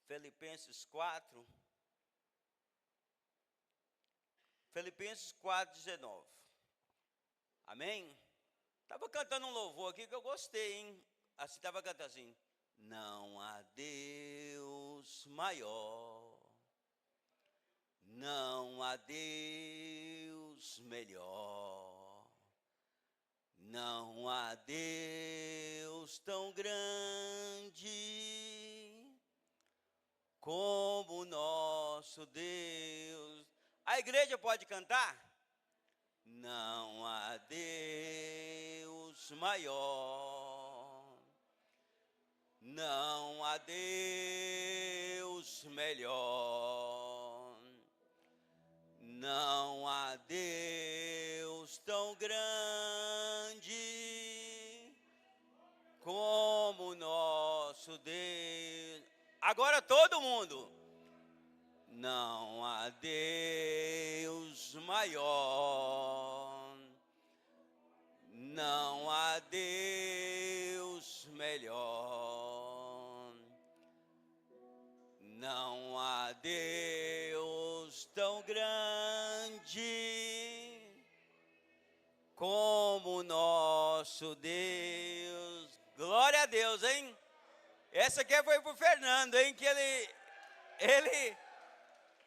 Filipenses 4. Filipenses 4:19. Amém? Estava cantando um louvor aqui que eu gostei, hein? Assim, estava cantando assim. Não há Deus maior, não há Deus melhor, não há Deus tão grande como o nosso Deus. A igreja pode cantar? Não há Deus maior, não há Deus melhor, não há Deus tão grande como o nosso Deus. Agora todo mundo. Não há Deus maior, não há Deus melhor, não há Deus tão grande como o nosso Deus. Glória a Deus, hein? Essa aqui foi pro Fernando, hein? Que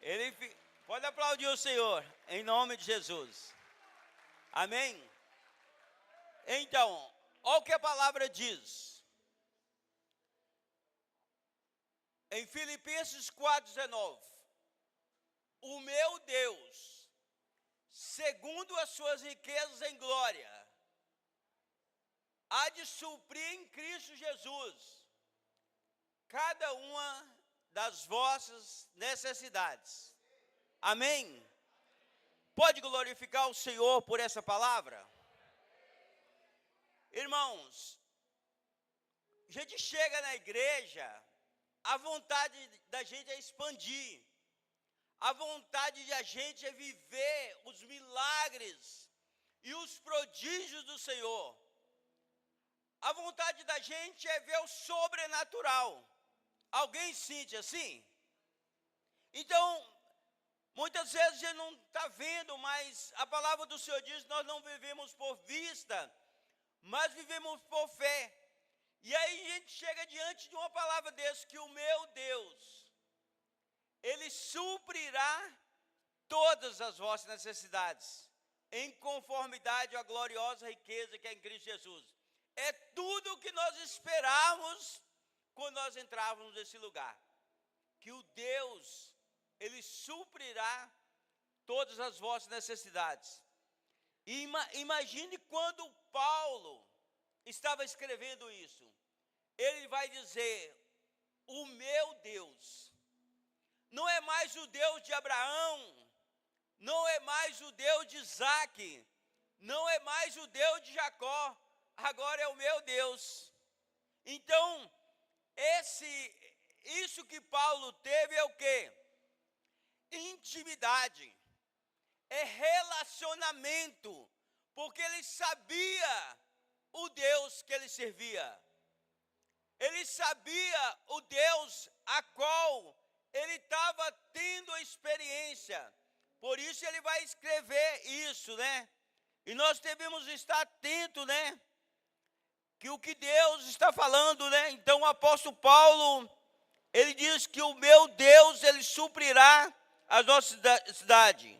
ele pode aplaudir o Senhor, em nome de Jesus. Amém? Então, olha o que a palavra diz. Em Filipenses 4:19. O meu Deus, segundo as suas riquezas em glória, há de suprir em Cristo Jesus cada uma das vossas necessidades. Amém? Pode glorificar o Senhor por essa palavra? Irmãos, a gente chega na igreja, a vontade da gente é expandir, a vontade de a gente é viver os milagres e os prodígios do Senhor. A vontade da gente é ver o sobrenatural. Alguém sente assim? Então, muitas vezes a gente não está vendo, mas a palavra do Senhor diz que nós não vivemos por vista, mas vivemos por fé. E aí a gente chega diante de uma palavra dessa, que o meu Deus, Ele suprirá todas as vossas necessidades, em conformidade à gloriosa riqueza que é em Cristo Jesus. É tudo o que nós esperávamos quando nós entrávamos nesse lugar, que o Deus, Ele suprirá todas as vossas necessidades. E imagine quando Paulo estava escrevendo isso, ele vai dizer, o meu Deus, não é mais o Deus de Abraão, não é mais o Deus de Isaac, não é mais o Deus de Jacó, agora é o meu Deus. Então, isso que Paulo teve é o quê? Intimidade, é relacionamento, porque ele sabia o Deus que ele servia, ele sabia o Deus a qual ele estava tendo a experiência, por isso ele vai escrever isso, né? E nós devemos estar atentos, né? Que o que Deus está falando, né? Então o apóstolo Paulo, ele diz que o meu Deus, ele suprirá as nossas necessidades.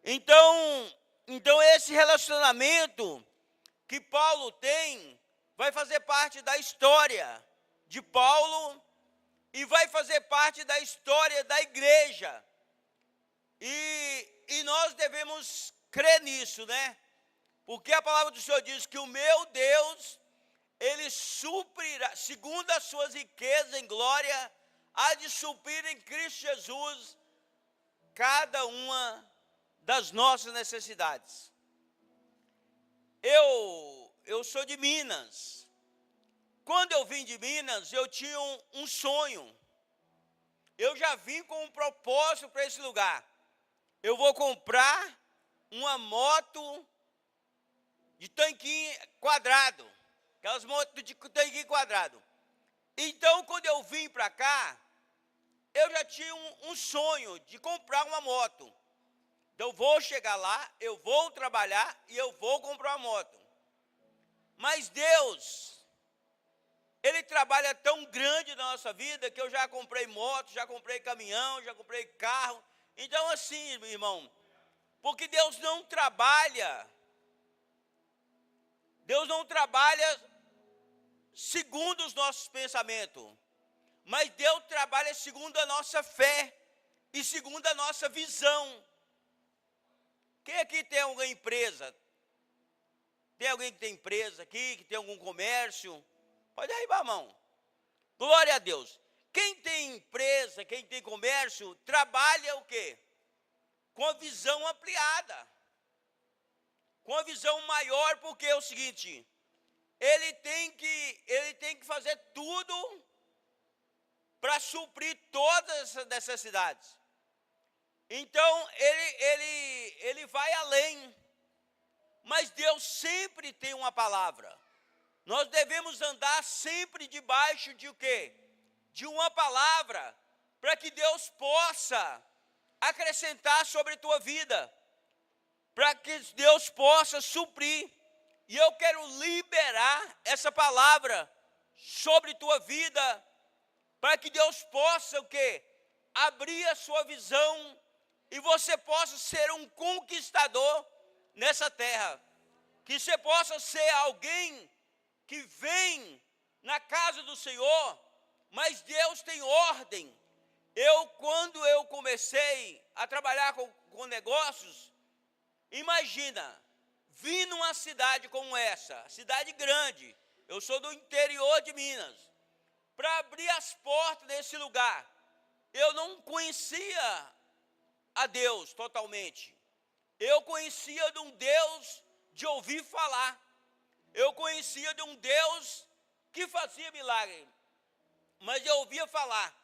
Então esse relacionamento que Paulo tem, vai fazer parte da história de Paulo e vai fazer parte da história da igreja. E nós devemos crer nisso, né? Porque a palavra do Senhor diz que o meu Deus, Ele suprirá, segundo as suas riquezas em glória, há de suprir em Cristo Jesus cada uma das nossas necessidades. Eu sou de Minas. Quando eu vim de Minas, eu tinha um sonho. Eu já vim com um propósito para esse lugar. Eu vou comprar uma moto de tanquinho quadrado. Aquelas motos de tanquinho quadrado. Então, quando eu vim para cá, eu já tinha um sonho de comprar uma moto. Eu vou chegar lá, eu vou trabalhar e eu vou comprar uma moto. Mas Deus, Ele trabalha tão grande na nossa vida que eu já comprei moto, já comprei caminhão, já comprei carro. Então assim, irmão, porque Deus não trabalha segundo os nossos pensamentos, mas Deus trabalha segundo a nossa fé e segundo a nossa visão. Quem aqui tem alguma empresa? Tem alguém que tem empresa aqui, que tem algum comércio? Pode arribar a mão. Glória a Deus. Quem tem empresa, quem tem comércio, trabalha o quê? Com a visão ampliada. Com a visão maior, porque é o seguinte, ele tem que fazer tudo para suprir todas as necessidades. Então, ele vai além. Mas Deus sempre tem uma palavra. Nós devemos andar sempre debaixo de o quê? De uma palavra, para que Deus possa acrescentar sobre a tua vida, para que Deus possa suprir. E eu quero liberar essa palavra sobre tua vida, para que Deus possa o quê? Abrir a sua visão e você possa ser um conquistador nessa terra. Que você possa ser alguém que vem na casa do Senhor, mas Deus tem ordem. Quando eu comecei a trabalhar com negócios, imagina, vim numa cidade como essa, cidade grande, eu sou do interior de Minas, para abrir as portas desse lugar, eu não conhecia a Deus totalmente, eu conhecia de um Deus de ouvir falar, eu conhecia de um Deus que fazia milagre, mas eu ouvia falar,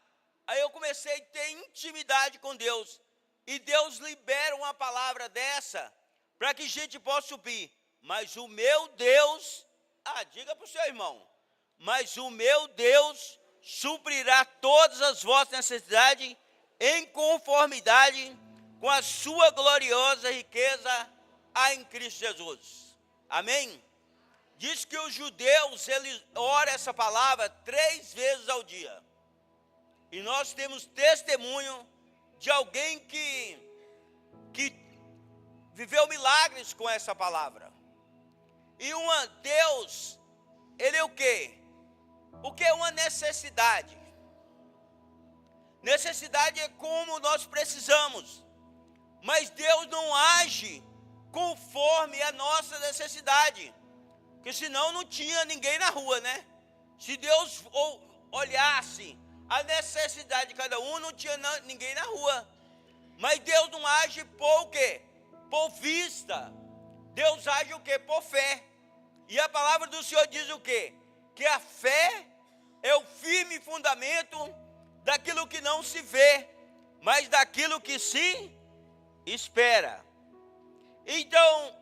aí eu comecei a ter intimidade com Deus, e Deus libera uma palavra dessa, para que a gente possa subir, mas o meu Deus, diga para o seu irmão, mas o meu Deus suprirá todas as vossas necessidades em conformidade com a sua gloriosa riqueza em Cristo Jesus. Amém? Diz que os judeus, eles oram essa palavra 3 vezes ao dia. E nós temos testemunho de alguém que viveu milagres com essa palavra. E Deus, Ele é o quê? O que é uma necessidade? Necessidade é como nós precisamos. Mas Deus não age conforme a nossa necessidade. Porque senão não tinha ninguém na rua, né? Se Deus olhasse a necessidade de cada um, não tinha ninguém na rua. Mas Deus não age por o quê? Por vista. Deus age o quê? Por fé. E a palavra do Senhor diz o quê? Que a fé é o firme fundamento daquilo que não se vê, mas daquilo que se espera. Então,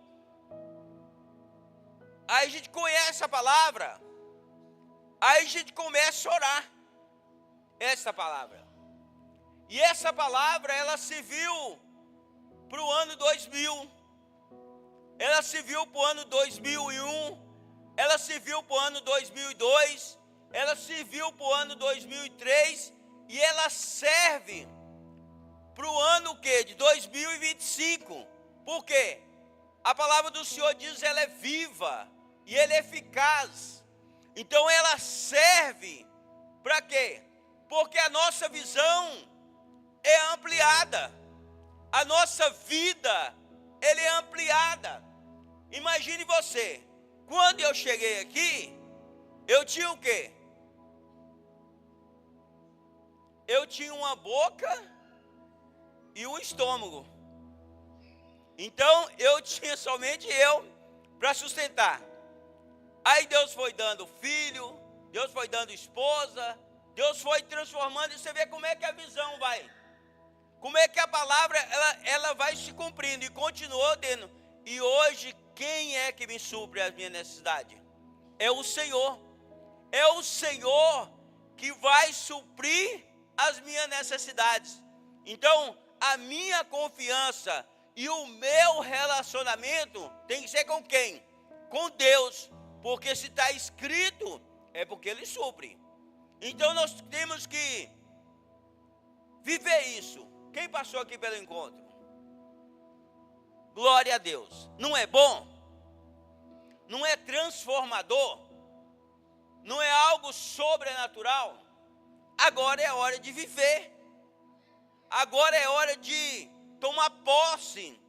aí a gente conhece a palavra, aí a gente começa a orar essa palavra. E essa palavra, ela serviu para o ano 2000, ela serviu para o ano 2001, ela serviu para o ano 2002, ela serviu para o ano 2003 e ela serve para o ano quê? De 2025. Por quê? A palavra do Senhor diz, ela é viva e ela é eficaz. Então ela serve para quê? Porque a nossa visão é ampliada. A nossa vida, ela é ampliada. Imagine você, quando eu cheguei aqui, eu tinha o quê? Eu tinha uma boca e um estômago. Então, eu tinha somente eu para sustentar. Aí Deus foi dando filho, Deus foi dando esposa, Deus foi transformando, e você vê como é que a visão vai. Como é que a palavra, ela vai se cumprindo e continuou dando. E hoje, quem é que me supre as minhas necessidades? É o Senhor. É o Senhor que vai suprir as minhas necessidades. Então, a minha confiança e o meu relacionamento tem que ser com quem? Com Deus, porque se está escrito, é porque Ele supre. Então nós temos que viver isso. Quem passou aqui pelo encontro? Glória a Deus. Não é bom? Não é transformador? Não é algo sobrenatural? Agora é hora de viver. Agora é hora de tomar posse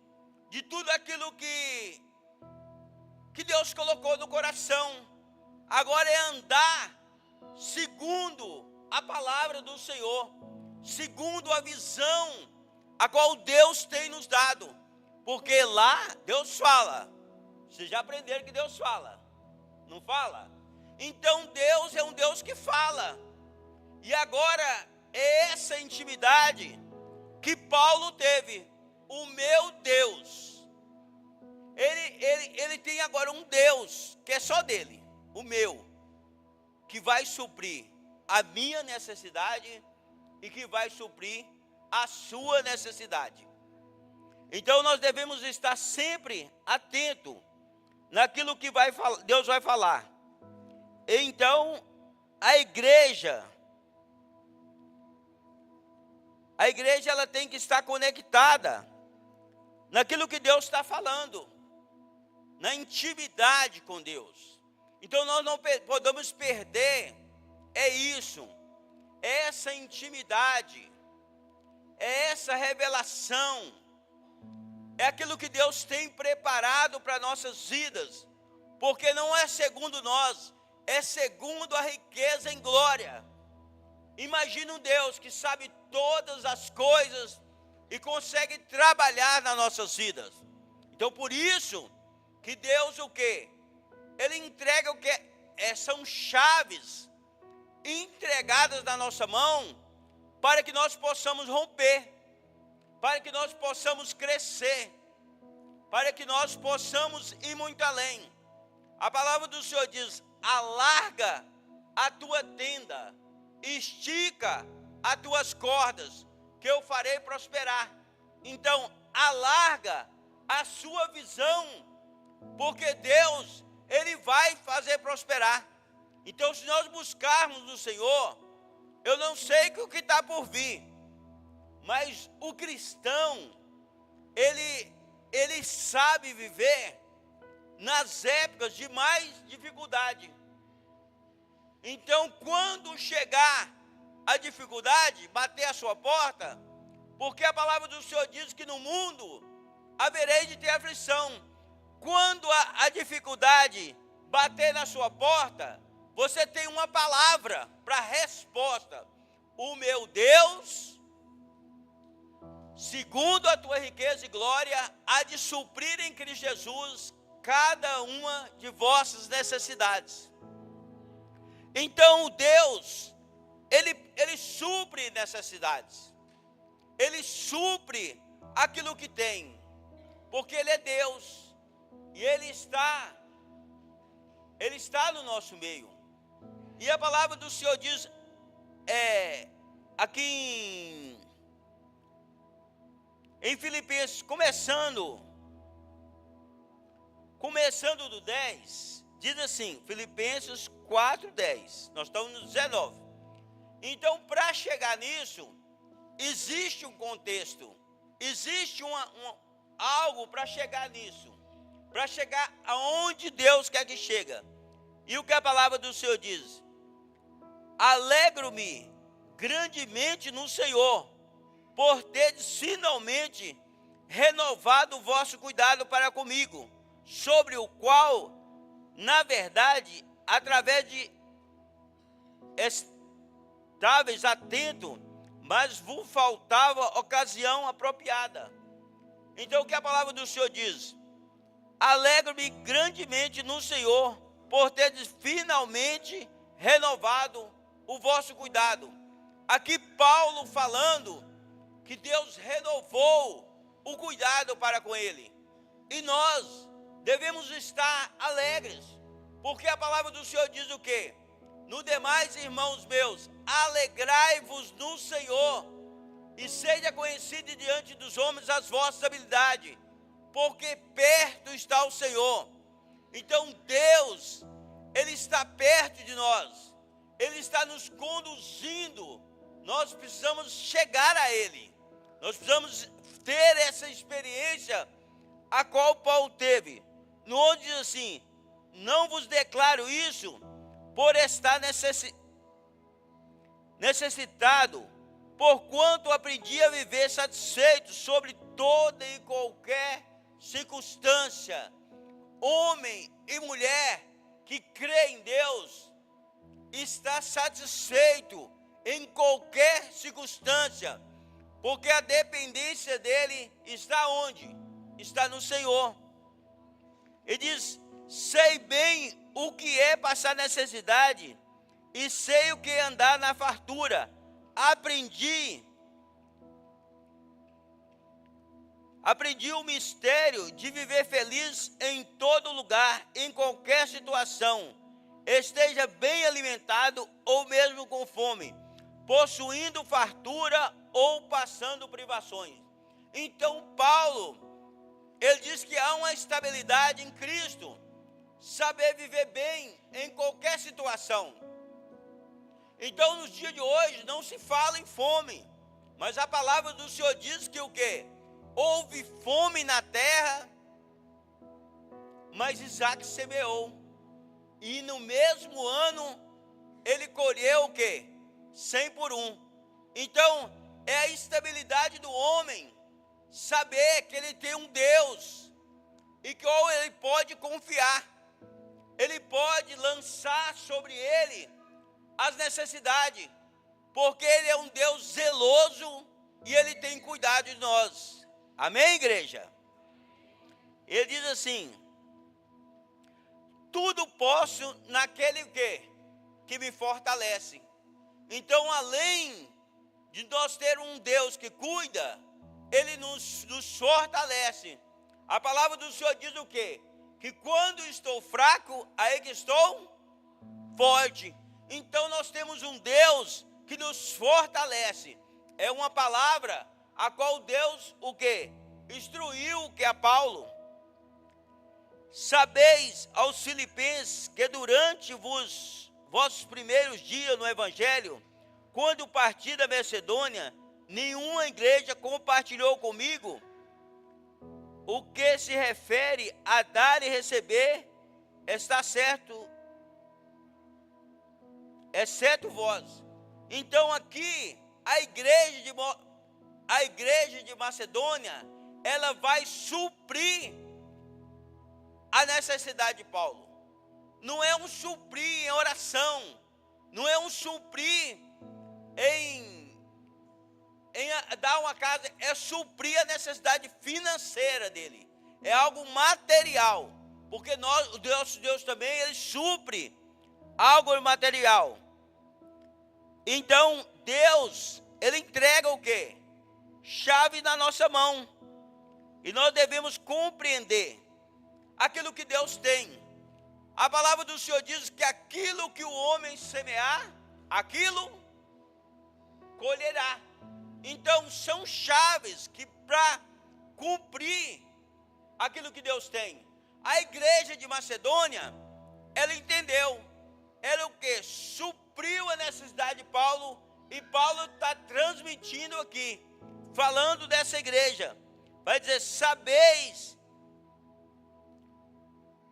de tudo aquilo que Deus colocou no coração. Agora é andar segundo a palavra do Senhor, segundo a visão a qual Deus tem nos dado. Porque lá Deus fala. Vocês já aprenderam que Deus fala? Não fala? Então Deus é um Deus que fala. E agora é essa intimidade que Paulo teve. O meu Deus. Ele tem agora um Deus que é só dele. O meu. Que vai suprir a minha necessidade e que vai suprir a sua necessidade. Então nós devemos estar sempre atentos naquilo que Deus vai falar. Então a igreja ela tem que estar conectada naquilo que Deus está falando, na intimidade com Deus. Então nós não podemos perder, é isso, é essa intimidade, é essa revelação, é aquilo que Deus tem preparado para nossas vidas, porque não é segundo nós, é segundo a riqueza em glória. Imagina um Deus que sabe todas as coisas e consegue trabalhar nas nossas vidas. Então por isso que Deus o quê? Ele entrega o que? São chaves entregadas na nossa mão para que nós possamos romper, para que nós possamos crescer, para que nós possamos ir muito além. A palavra do Senhor diz: alarga a tua tenda, estica as tuas cordas, que eu farei prosperar. Então, alarga a sua visão, porque Deus, Ele vai fazer prosperar. Então, se nós buscarmos no Senhor, eu não sei o que está por vir, mas o cristão, ele sabe viver nas épocas de mais dificuldade. Então, quando chegar a dificuldade, bater a sua porta, porque a palavra do Senhor diz que no mundo haverei de ter aflição. Quando a dificuldade bater na sua porta, você tem uma palavra para resposta. O meu Deus, segundo a tua riqueza e glória, há de suprir em Cristo Jesus cada uma de vossas necessidades. Então Deus, Ele supre necessidades. Ele supre aquilo que tem, porque Ele é Deus e Ele está no nosso meio. E a palavra do Senhor diz, aqui em Filipenses, começando do 10, diz assim, Filipenses 4:10, nós estamos no 19. Então, para chegar nisso, existe um contexto, existe algo para chegar nisso, para chegar aonde Deus quer que chegue. E o que a palavra do Senhor diz? Alegro-me grandemente no Senhor, por teres finalmente renovado o vosso cuidado para comigo, sobre o qual, na verdade, através de estáveis atento, mas vos faltava ocasião apropriada. Então o que a palavra do Senhor diz? Alegro-me grandemente no Senhor, por teres finalmente renovado o vosso cuidado. Aqui Paulo falando que Deus renovou o cuidado para com ele. E nós devemos estar alegres, porque a palavra do Senhor diz o quê? No demais, irmãos meus, alegrai-vos no Senhor, e seja conhecido diante dos homens as vossas habilidades, porque perto está o Senhor. Então Deus, Ele está perto de nós, Ele está nos conduzindo. Nós precisamos chegar a Ele, nós precisamos ter essa experiência a qual Paulo teve, no onde diz assim: não vos declaro isso por estar necessitado, porquanto aprendi a viver satisfeito sobre toda e qualquer circunstância. Homem e mulher que crê em Deus está satisfeito em qualquer circunstância, porque a dependência dele está onde? Está no Senhor. Ele diz: sei bem o que é passar necessidade e sei o que é andar na fartura. Aprendi o mistério de viver feliz em todo lugar, em qualquer situação, esteja bem alimentado ou mesmo com fome, possuindo fartura ou passando privações. Então Paulo, ele diz que há uma estabilidade em Cristo, saber viver bem em qualquer situação. Então nos dias de hoje não se fala em fome, mas a palavra do Senhor diz que o quê? Houve fome na terra, mas Isaac semeou, e no mesmo ano ele colheu o quê? 100 por 1. Então é a estabilidade do homem, saber que ele tem um Deus, e que ele pode confiar, ele pode lançar sobre ele as necessidades, porque ele é um Deus zeloso, e ele tem cuidado de nós. Amém, igreja? Ele diz assim: tudo posso naquele que me fortalece. Então, além de nós ter um Deus que cuida, Ele nos fortalece. A palavra do Senhor diz o quê? Que quando estou fraco, aí que estou forte. Então nós temos um Deus que nos fortalece. É uma palavra a qual Deus o quê? Instruiu que a Paulo. Sabeis aos filipenses que durante vossos primeiros dias no Evangelho, quando parti da Macedônia, nenhuma igreja compartilhou comigo. O que se refere a dar e receber, está certo, exceto vós. Então aqui, a igreja de Macedônia, ela vai suprir a necessidade de Paulo. Não é um suprir em oração, não é um suprir em dar uma casa, é suprir a necessidade financeira dele. É algo material, porque o nosso Deus também, ele supre algo material. Então Deus, ele entrega o quê? Chave na nossa mão, e nós devemos compreender aquilo que Deus tem. A palavra do Senhor diz que aquilo que o homem semear, aquilo colherá. Então são chaves que para cumprir aquilo que Deus tem. A igreja de Macedônia, ela entendeu, ela o que? Supriu a necessidade de Paulo, e Paulo está transmitindo aqui, falando dessa igreja, vai dizer: sabeis,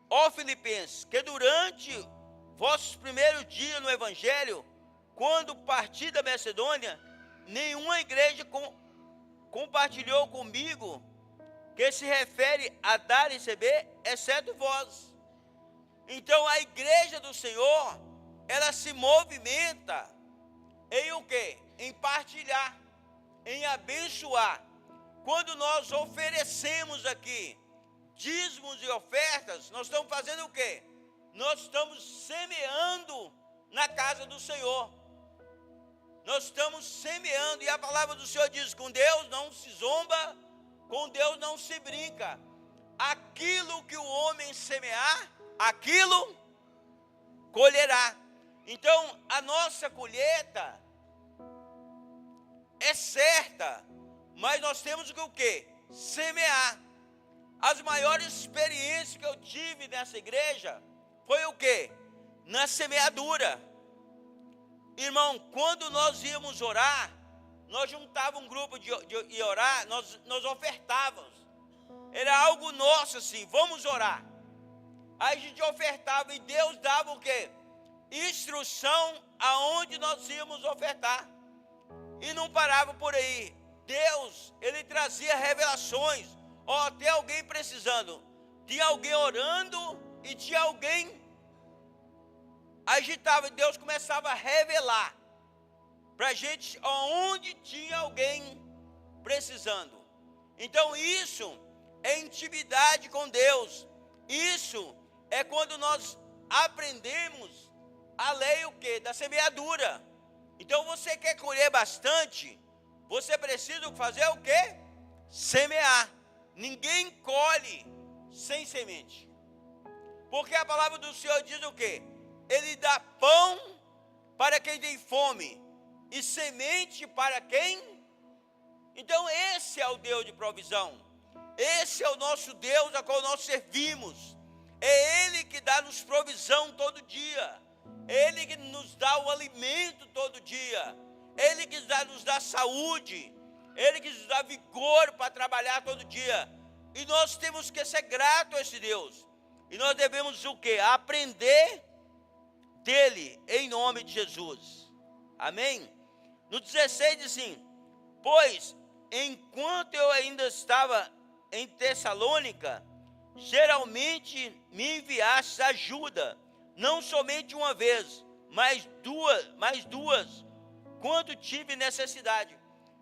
ó Filipenses, que durante vossos primeiros dias no Evangelho, quando parti da Macedônia, nenhuma igreja compartilhou comigo, que se refere a dar e receber, exceto vós. Então a igreja do Senhor, ela se movimenta em o quê? Em partilhar, em abençoar. Quando nós oferecemos aqui dízimos e ofertas, nós estamos fazendo o quê? Nós estamos semeando na casa do Senhor. Nós estamos semeando, e a palavra do Senhor diz: com Deus não se zomba, com Deus não se brinca. Aquilo que o homem semear, aquilo colherá. Então, a nossa colheita é certa, mas nós temos que o quê? Semear. As maiores experiências que eu tive nessa igreja foi o quê? Na semeadura. Irmão, quando nós íamos orar, nós juntávamos um grupo de orar, nós ofertávamos. Era algo nosso assim, vamos orar. Aí a gente ofertava e Deus dava o quê? Instrução aonde nós íamos ofertar. E não parava por aí. Deus, Ele trazia revelações. Ó, tem alguém precisando. Tinha alguém orando e tinha alguém agitava. E Deus começava a revelar para a gente onde tinha alguém precisando. Então isso é intimidade com Deus. Isso é quando nós aprendemos a lei o quê? Da semeadura. Então você quer colher bastante, você precisa fazer o quê? Semear. Ninguém colhe sem semente. Porque a palavra do Senhor diz o quê? Ele dá pão para quem tem fome e semente para quem? Então esse é o Deus de provisão. Esse é o nosso Deus a qual nós servimos. É Ele que dá-nos provisão todo dia. Ele que nos dá o alimento todo dia. Ele que nos dá saúde. Ele que nos dá vigor para trabalhar todo dia. E nós temos que ser gratos a esse Deus. E nós devemos o quê? Aprender dele em nome de Jesus. Amém? No 16 diz assim: pois enquanto eu ainda estava em Tessalônica, geralmente me enviaste ajuda, não somente uma vez, mas duas, quando tive necessidade.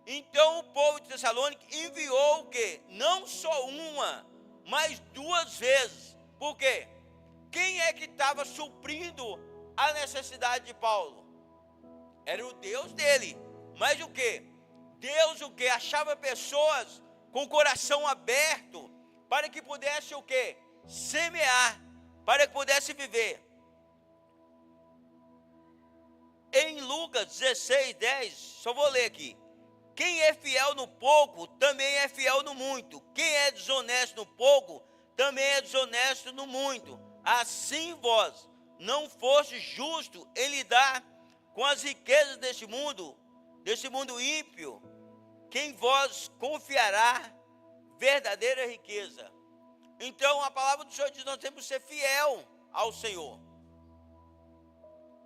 Então o povo de Tessalônica enviou o quê? Não só uma, mas 2 vezes. Por quê? Quem é que estava suprindo a necessidade de Paulo? Era o Deus dele. Mas o quê? Deus o quê? Achava pessoas com o coração aberto para que pudesse o quê? Semear, para que pudesse viver. Em Lucas 16, 10, só vou ler aqui. Quem é fiel no pouco, também é fiel no muito. Quem é desonesto no pouco, também é desonesto no muito. Assim vós não foste justo em lidar com as riquezas deste mundo ímpio, quem vós confiará verdadeira riqueza. Então a palavra do Senhor diz: nós temos que ser fiel ao Senhor,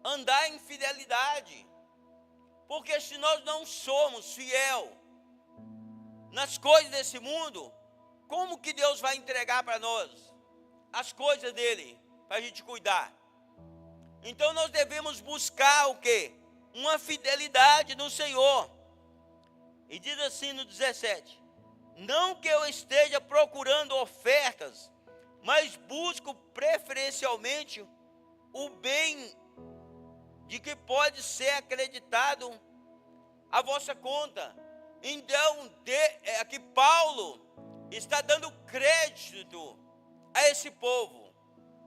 andar em fidelidade, porque se nós não somos fiel nas coisas desse mundo, como que Deus vai entregar para nós as coisas dele, para a gente cuidar? Então nós devemos buscar o quê? Uma fidelidade no Senhor. E diz assim no 17: não que eu esteja procurando ofertas, mas busco preferencialmente o bem de que pode ser acreditado à vossa conta. Então, aqui Paulo está dando crédito a esse povo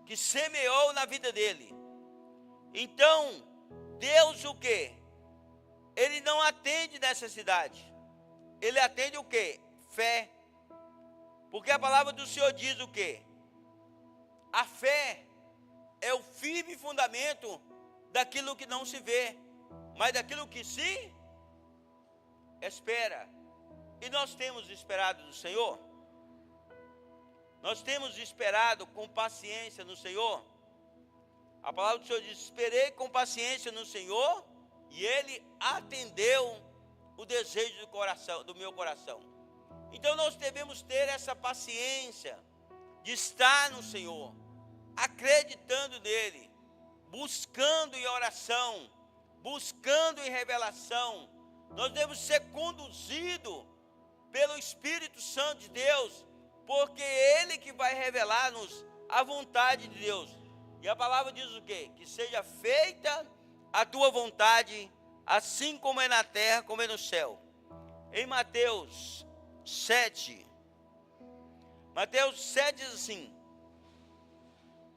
que semeou na vida dele. Então, Deus o quê? Ele não atende necessidade. Ele atende o quê? Fé. Porque a palavra do Senhor diz o quê? A fé é o firme fundamento daquilo que não se vê, mas daquilo que se espera. E nós temos esperado no Senhor? Nós temos esperado com paciência no Senhor? A palavra do Senhor diz: esperei com paciência no Senhor, e Ele atendeu o desejo do coração, do meu coração. Então nós devemos ter essa paciência de estar no Senhor, acreditando nele, buscando em oração, buscando em revelação. Nós devemos ser conduzidos pelo Espírito Santo de Deus, porque é Ele que vai revelar-nos a vontade de Deus. E a palavra diz o quê? Que seja feita a tua vontade, assim como é na terra, como é no céu. Em Mateus 7 diz assim: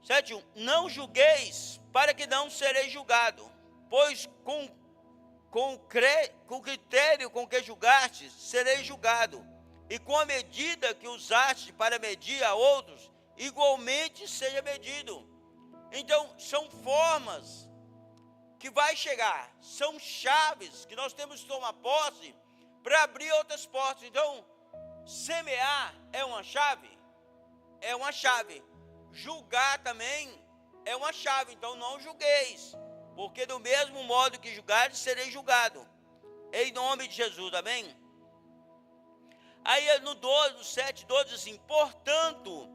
7:1. Não julgueis, para que não sereis julgado, pois com o critério com que julgastes, sereis julgado, e com a medida que usaste para medir a outros, igualmente seja medido. Então, são formas que vai chegar, são chaves que nós temos que tomar posse para abrir outras portas. Então, semear é uma chave? É uma chave. Julgar também é uma chave. Então, não julgueis, porque do mesmo modo que julgares, sereis julgado. Em nome de Jesus, amém? Aí no 7:12 diz assim: portanto,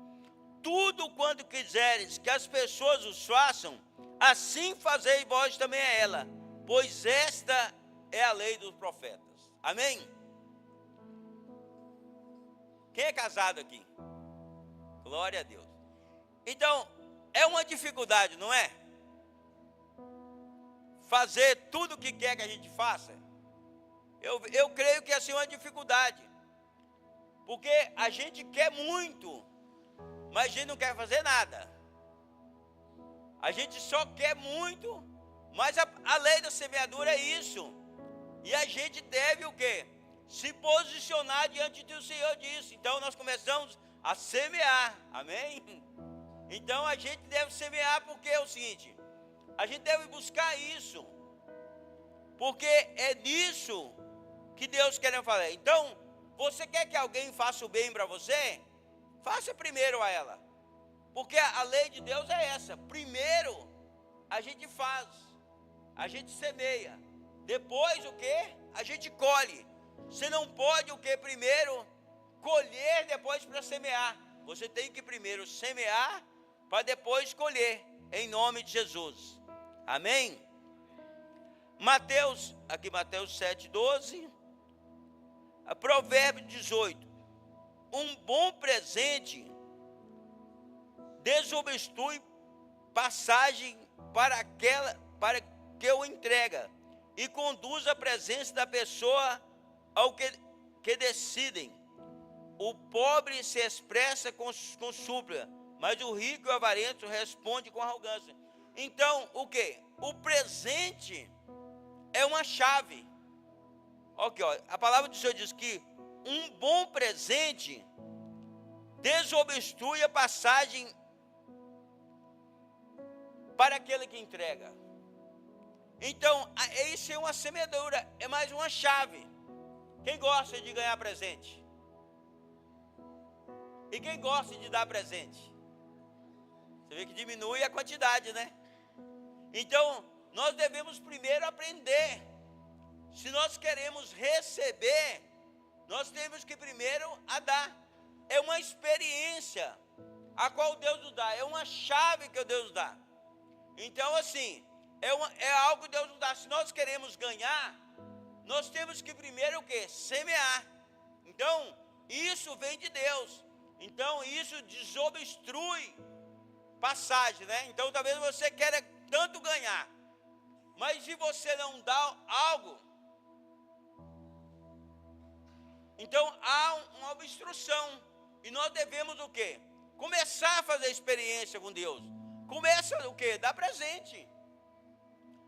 tudo quanto quiseres que as pessoas os façam, assim fazei vós também a ela, pois esta é a lei dos profetas. Amém? Quem é casado aqui? Glória a Deus. Então, é uma dificuldade, não é? Fazer tudo o que quer que a gente faça. Eu creio que assim é uma dificuldade. Porque a gente quer muito, mas a gente não quer fazer nada. A gente só quer muito, mas a lei da semeadura é isso. E a gente deve o quê? Se posicionar diante do Senhor disso. Então nós começamos a semear, amém? Então a gente deve semear porque é o seguinte, a gente deve buscar isso, porque é nisso que Deus quer falar. Então, você quer que alguém faça o bem para você? Faça primeiro a ela, porque a lei de Deus é essa. Primeiro a gente faz, a gente semeia, depois o que? A gente colhe. Você não pode o que? Primeiro colher, depois para semear. Você tem que primeiro semear para depois colher, em nome de Jesus, amém? Mateus 7:12, Provérbios 18, um bom presente desobstrui passagem para que o entrega, e conduz a presença da pessoa ao que decidem. O pobre se expressa com súplica, mas o rico e o avarento responde com arrogância. Então, o que? O presente é uma chave. Ok, ó, a palavra do Senhor diz que um bom presente desobstrui a passagem para aquele que entrega. Então, isso é uma semeadura, é mais uma chave. Quem gosta de ganhar presente? E quem gosta de dar presente? Você vê que diminui a quantidade, né? Então, nós devemos primeiro aprender. Se nós queremos receber, nós temos que primeiro a dar. É uma experiência a qual Deus nos dá, é uma chave que Deus nos dá. Então, assim, é algo que Deus nos dá. Se nós queremos ganhar, nós temos que primeiro o quê? Semear. Então, isso vem de Deus. Então, isso desobstrui passagem, né? Então, talvez você queira tanto ganhar, mas se você não dá algo, então há uma obstrução. E nós devemos o quê? Começar a fazer experiência com Deus. Começa o quê? Dar presente.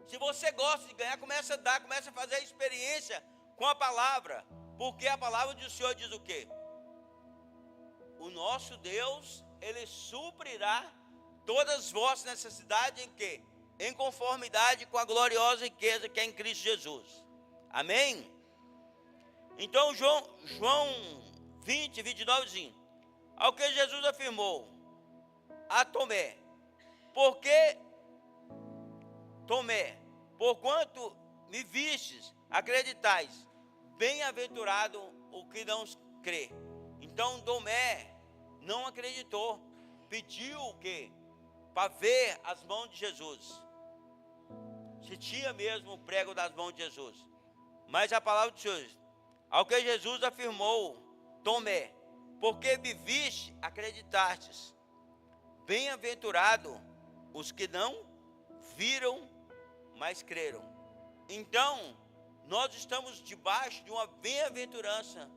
Se você gosta de ganhar, começa a dar, começa a fazer a experiência com a palavra. Porque a palavra do Senhor diz o quê? O nosso Deus, Ele suprirá todas as vossas necessidades em quê? Em conformidade com a gloriosa riqueza que é em Cristo Jesus. Amém? Então João 20:29 diz: ao que Jesus afirmou a Tomé, porque Tomé, porquanto me vistes, acreditais, bem-aventurado o que não crê. Então Tomé não acreditou, pediu o quê? Para ver as mãos de Jesus, se tinha mesmo o prego das mãos de Jesus. Mas a palavra de Deus, ao que Jesus afirmou, Tomé, porque me viste, acreditastes, bem-aventurado os que não viram, mas creram. Então, nós estamos debaixo de uma bem-aventurança,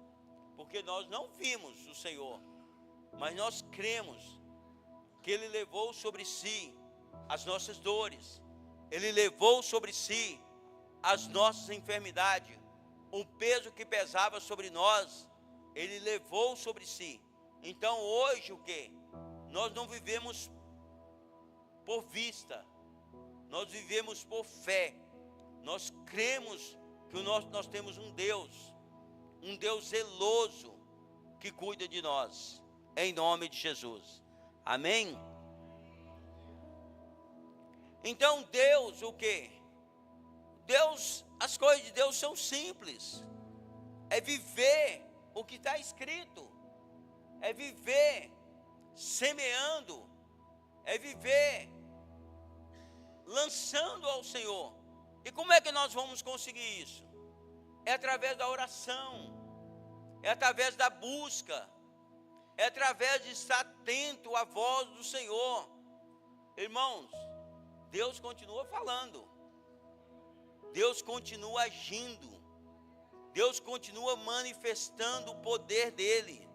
porque nós não vimos o Senhor, mas nós cremos que Ele levou sobre si as nossas dores, Ele levou sobre si as nossas enfermidades, o peso que pesava sobre nós, Ele levou sobre si. Então hoje o que? Nós não vivemos por vista, nós vivemos por fé. Nós cremos que nós temos um Deus zeloso, que cuida de nós, em nome de Jesus, amém? Então Deus, o que? Deus, as coisas de Deus são simples, é viver o que está escrito, é viver semeando, é viver lançando ao Senhor. E como é que nós vamos conseguir isso? É através da oração, é através da busca, é através de estar atento à voz do Senhor. Irmãos, Deus continua falando, Deus continua agindo, Deus continua manifestando o poder dEle,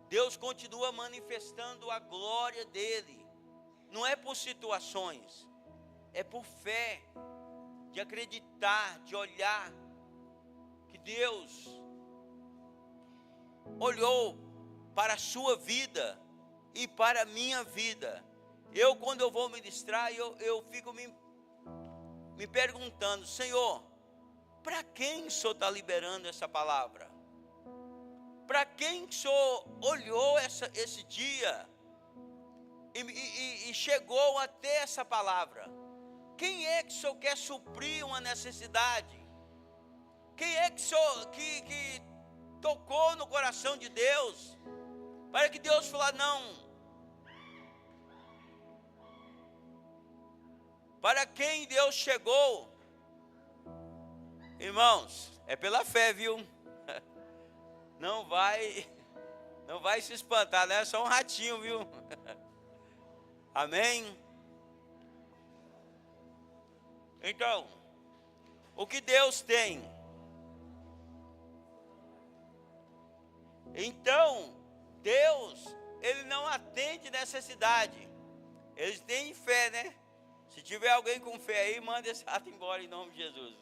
Deus continua manifestando a glória dEle. Não é por situações, é por fé, de acreditar, de olhar, que Deus olhou para a sua vida e para a minha vida. Quando eu vou ministrar, eu fico me perguntando, Senhor, para quem o Senhor está liberando essa palavra? Para quem o Senhor olhou esse dia e chegou até essa palavra? Quem é que o Senhor quer suprir uma necessidade? Quem é que o Senhor que tocou no coração de Deus, para que Deus falar, não, para quem Deus chegou? Irmãos, é pela fé, viu? Não vai se espantar, não é só um ratinho, viu? Amém? Então, o que Deus tem? Então, Deus, Ele não atende necessidade. Eles têm fé, né? Se tiver alguém com fé aí, manda esse rato embora em nome de Jesus.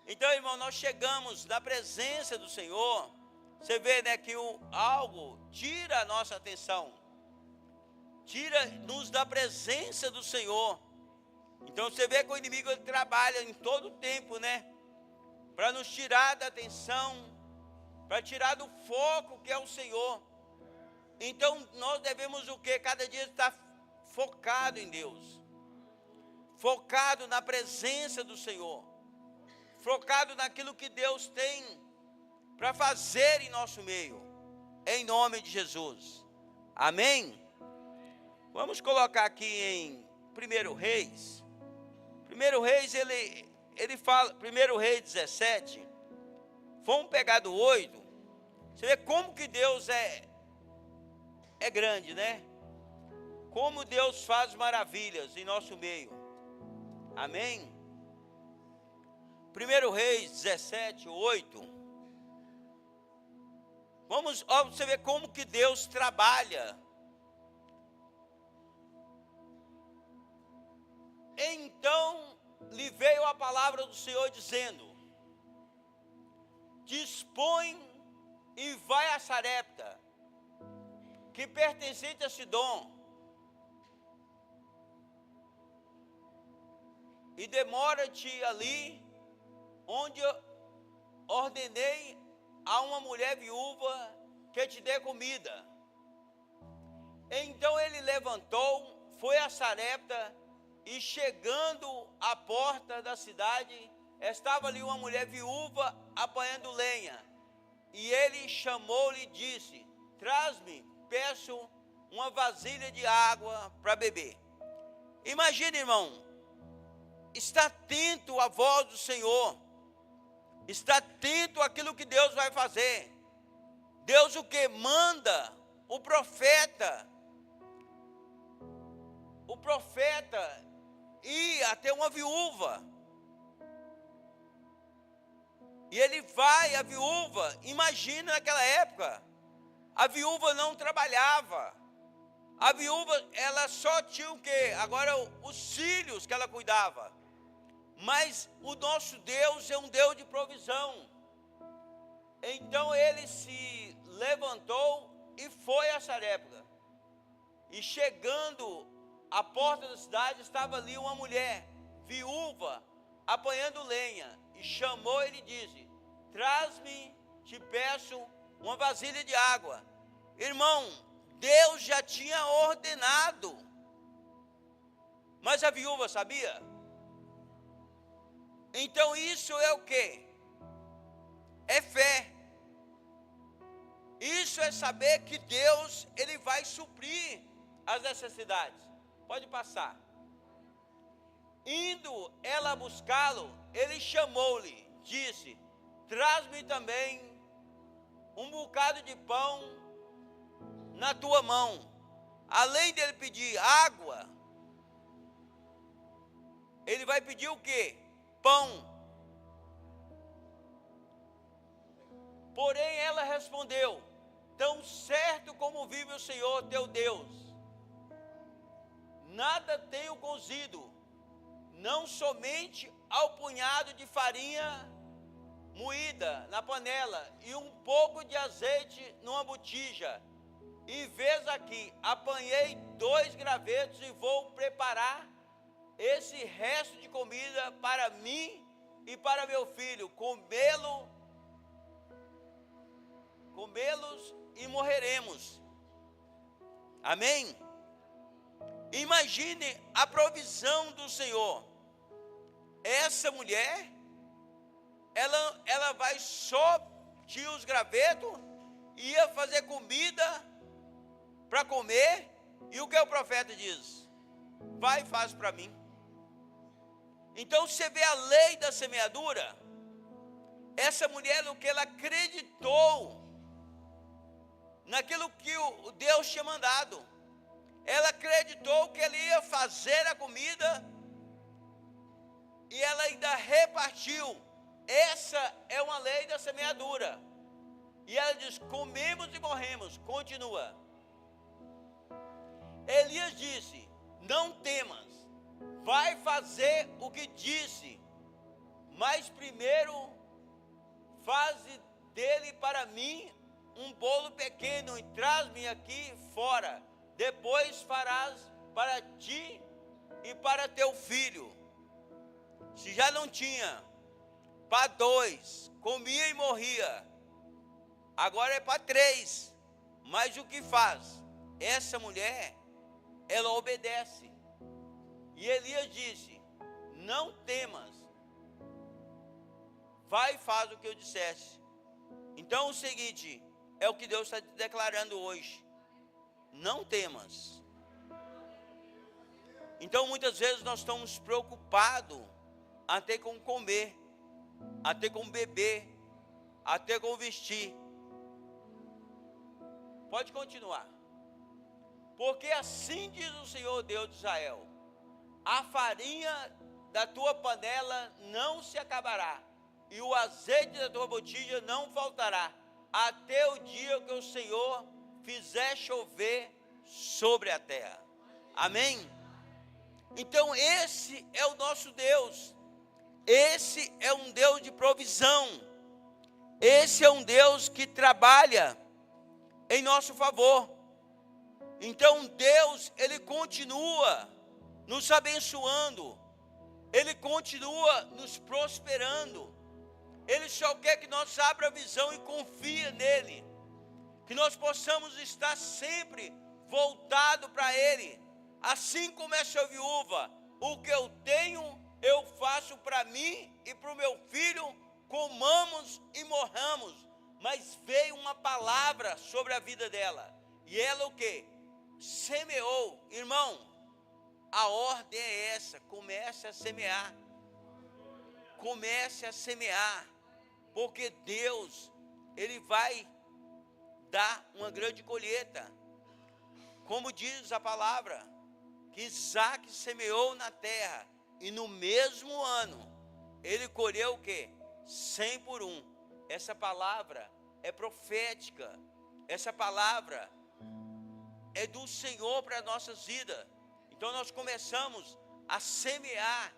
Então, irmão, nós chegamos na presença do Senhor. Você vê, né, que algo tira a nossa atenção, tira-nos da presença do Senhor. Então você vê que o inimigo ele trabalha em todo o tempo, né? Para nos tirar da atenção, para tirar do foco que é o Senhor. Então nós devemos o quê? Cada dia estar focado em Deus, focado na presença do Senhor, focado naquilo que Deus tem para fazer em nosso meio, em nome de Jesus, amém? Vamos colocar aqui em 1 Reis. 1 Reis, ele fala, 1 Reis 17, vamos pegar do 8, você vê como que Deus é grande, né? Como Deus faz maravilhas em nosso meio, amém? 1 Reis 17, 8, você vê como que Deus trabalha. Então lhe veio a palavra do Senhor dizendo, dispõe e vai a Sarepta, que pertencente a Sidom, e demora-te ali, onde eu ordenei a uma mulher viúva que te dê comida. Então ele levantou, foi a Sarepta, e chegando à porta da cidade, estava ali uma mulher viúva apanhando lenha. E ele chamou-lhe e disse, traz-me, peço, uma vasilha de água para beber. Imagina, irmão, está atento à voz do Senhor, está atento àquilo que Deus vai fazer. Deus o que? Manda o profeta ir até uma viúva. E ele vai, a viúva, imagina naquela época, a viúva não trabalhava, A viúva, ela só tinha o quê? Agora os filhos que ela cuidava. Mas o nosso Deus é um Deus de provisão. Então ele se levantou e foi a Sarepta. E chegando à porta da cidade, estava ali uma mulher, viúva, apanhando lenha. E chamou e lhe disse: traz-me, te peço, uma vasilha de água. Irmão, Deus já tinha ordenado. Mas a viúva sabia? Então isso é o quê? É fé. Isso é saber que Deus, ele vai suprir as necessidades. Pode passar. Indo ela buscá-lo, ele chamou-lhe, disse: traz-me também um bocado de pão na tua mão. Além dele pedir água, ele vai pedir o quê? Pão. Porém ela respondeu: tão certo como vive o Senhor teu Deus, nada tenho cozido, não somente ao punhado de farinha moída na panela e um pouco de azeite numa botija. E vês aqui, apanhei 2 gravetos e vou preparar esse resto de comida para mim e para meu filho, comê-los e morreremos. Amém? Imagine a provisão do Senhor. Essa mulher, ela vai só tirar os gravetos, ia fazer comida para comer, e o que o profeta diz? Vai e faz para mim. Então você vê a lei da semeadura. Essa mulher, o que ela acreditou naquilo que o Deus tinha mandado. Ela acreditou que ele ia fazer a comida e ela ainda repartiu. Essa é uma lei da semeadura. E ela diz: comemos e morremos. Continua. Elias disse: não temas, vai fazer o que disse, mas primeiro faze dele para mim um bolo pequeno e traz-me aqui fora. Depois farás para ti e para teu filho. Se já não tinha para 2, comia e morria, agora é para 3. Mas o que faz? Essa mulher, ela obedece. E Elias disse: não temas, vai e faz o que eu dissesse. Então o seguinte, é o que Deus está declarando hoje: não temas. Então muitas vezes nós estamos preocupados até com comer, até com beber, até com vestir. Pode continuar. Porque assim diz o Senhor Deus de Israel: a farinha da tua panela não se acabará, e o azeite da tua botija não faltará, até o dia que o Senhor fizer chover sobre a terra. Amém? Então esse é o nosso Deus. Esse é um Deus de provisão. Esse é um Deus que trabalha em nosso favor. Então Deus, ele continua nos abençoando, ele continua nos prosperando. Ele só quer que nós abra a visão e confie nele, que nós possamos estar sempre voltado para ele. Assim como essa viúva, o que eu tenho eu faço para mim e para o meu filho, comamos e morramos. Mas veio uma palavra sobre a vida dela, e ela o que? Semeou. Irmão, a ordem é essa: comece a semear. Comece a semear, porque Deus, ele vai dar uma grande colheita. Como diz a palavra, que Isaac semeou na terra, e no mesmo ano, ele colheu o quê? 100 por 1. Essa palavra é profética. Essa palavra é do Senhor para as nossas vidas. Então nós começamos a semear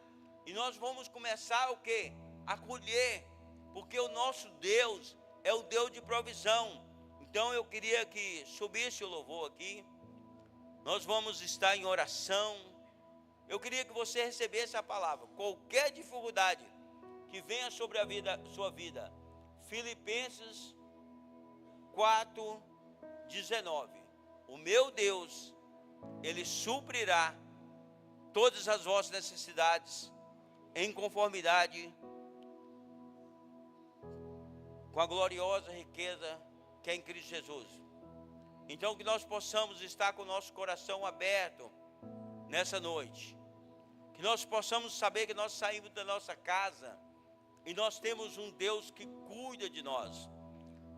e nós vamos começar o quê? A colher, porque o nosso Deus é o Deus de provisão. Então eu queria que subisse o louvor aqui. Nós vamos estar em oração. Eu queria que você recebesse a palavra. Qualquer dificuldade que venha sobre a sua vida. Filipenses 4:19. O meu Deus, Ele suprirá todas as vossas necessidades em conformidade com a gloriosa riqueza que é em Cristo Jesus. Então que nós possamos estar com o nosso coração aberto nessa noite. Que nós possamos saber que nós saímos da nossa casa e nós temos um Deus que cuida de nós.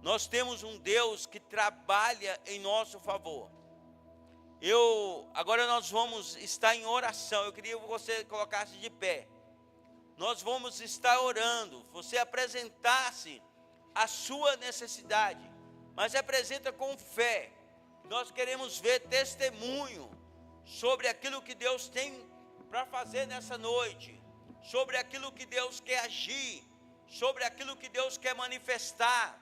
Nós temos um Deus que trabalha em nosso favor. Agora nós vamos estar em oração. Eu queria que você colocasse de pé. Nós vamos estar orando. Você apresentasse a sua necessidade, mas apresenta com fé. Nós queremos ver testemunho sobre aquilo que Deus tem para fazer nessa noite, sobre aquilo que Deus quer agir, sobre aquilo que Deus quer manifestar.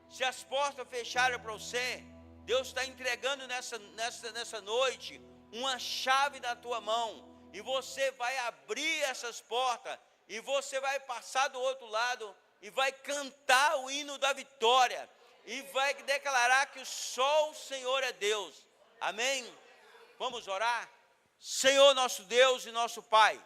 Se as portas fecharam para você, Deus está entregando nessa noite uma chave na tua mão, e você vai abrir essas portas, e você vai passar do outro lado, e vai cantar o hino da vitória, e vai declarar que só o Senhor é Deus. Amém? Vamos orar? Senhor nosso Deus e nosso Pai,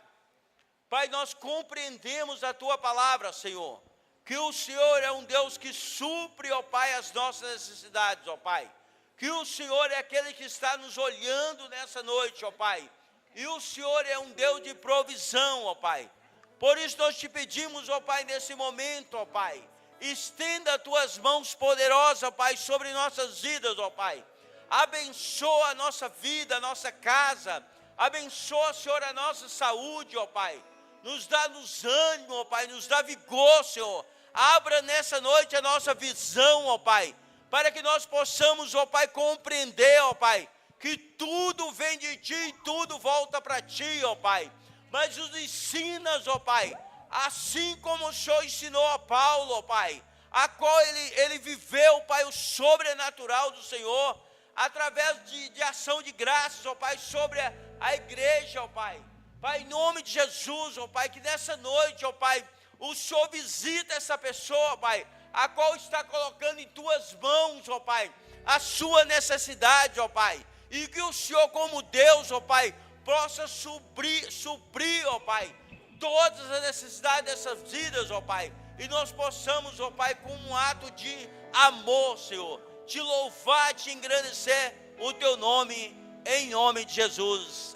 Pai, nós compreendemos a Tua palavra, Senhor, que o Senhor é um Deus que supre, ó Pai, as nossas necessidades, ó Pai, que o Senhor é aquele que está nos olhando nessa noite, ó Pai, e o Senhor é um Deus de provisão, ó Pai. Por isso nós te pedimos, ó Pai, nesse momento, ó Pai, estenda as Tuas mãos poderosas, ó Pai, sobre nossas vidas, ó Pai. Abençoa a nossa vida, a nossa casa. Abençoa, Senhor, a nossa saúde, ó Pai. Nos dá ânimo, ó Pai, nos dá vigor, Senhor. Abra nessa noite a nossa visão, ó Pai, para que nós possamos, ó Pai, compreender, ó Pai, que tudo vem de Ti e tudo volta para Ti, ó Pai. Mas nos ensinas, ó Pai, assim como o Senhor ensinou a Paulo, ó Pai, a qual ele viveu, Pai, o sobrenatural do Senhor, através de ação de graças, ó Pai, sobre a igreja, ó Pai. Pai, em nome de Jesus, ó Pai, que nessa noite, ó Pai, o Senhor visita essa pessoa, ó Pai, a qual está colocando em Tuas mãos, ó Pai, a sua necessidade, ó Pai, e que o Senhor, como Deus, ó Pai, possa suprir, ó Pai, todas as necessidades dessas vidas, ó Pai, e nós possamos, ó Pai, com um ato de amor, Senhor, te louvar, te engrandecer o Teu nome, em nome de Jesus.